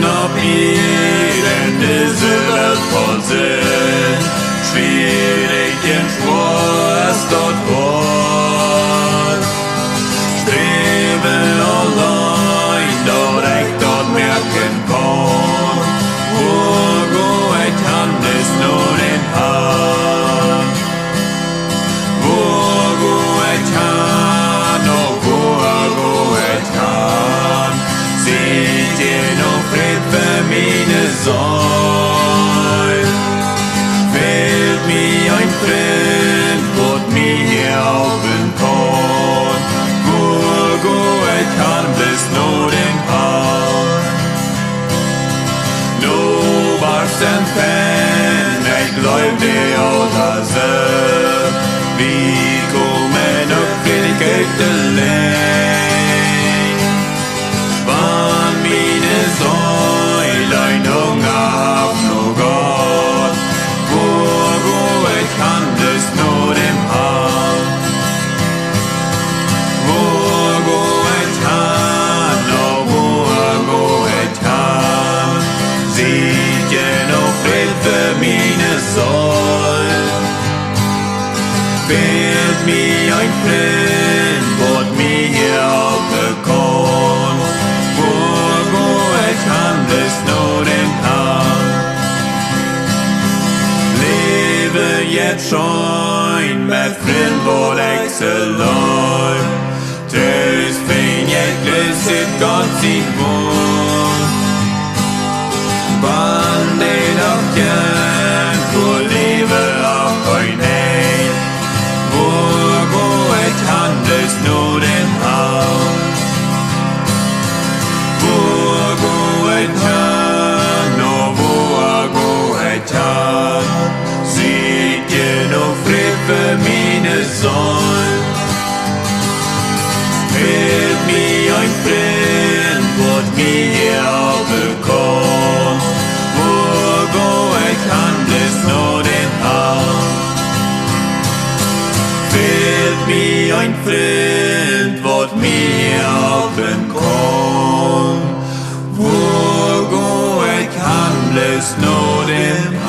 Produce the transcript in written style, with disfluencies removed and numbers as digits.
op i den disse påsen, schwierigen Schwurst dort vor. Strebe allein, dort echt dort merken kann, wo go et Hand ist nur den Haar. Wo go et Hand, oh wo go et Hand, seht ihr noch Fried für meine Säule. Fehlt mir ein Freund, wird mir hier helfen kann, wo go et Hand bis nur den Haar. Nu warst en Fan, ich glaub dir oder so, wie kommen upp till Göttelein. Van mine Säulein Hunger hab något, wo gå ett Hand ist nur dem Haar. Wo gå ett Hand, och wo gå ett Hand, sieht ihr noch Fried für meine Säule. Fehlt mir ein Freund, wird mir hier helfen kann, wo go et Hand ist nur dem Haar. Lebe jetzt schon mit Freund, wo ich so läuft, das fin jeg glöset Gott sin Mund. Wann det auch gern, wo lebe auch ein Heim, wo go et Hand ist nur dem Haar. Wo go et Hand, oh wo go et Hand, seht ihr noch Fried für meine Säule. Fehlt mir ein Freund, wird mir hier helfen kann, wo go et Hand ist nur den Haar. Fehlt mir ein Freund, wird mir helfen kann, wo go et Hand ist nur den Haar.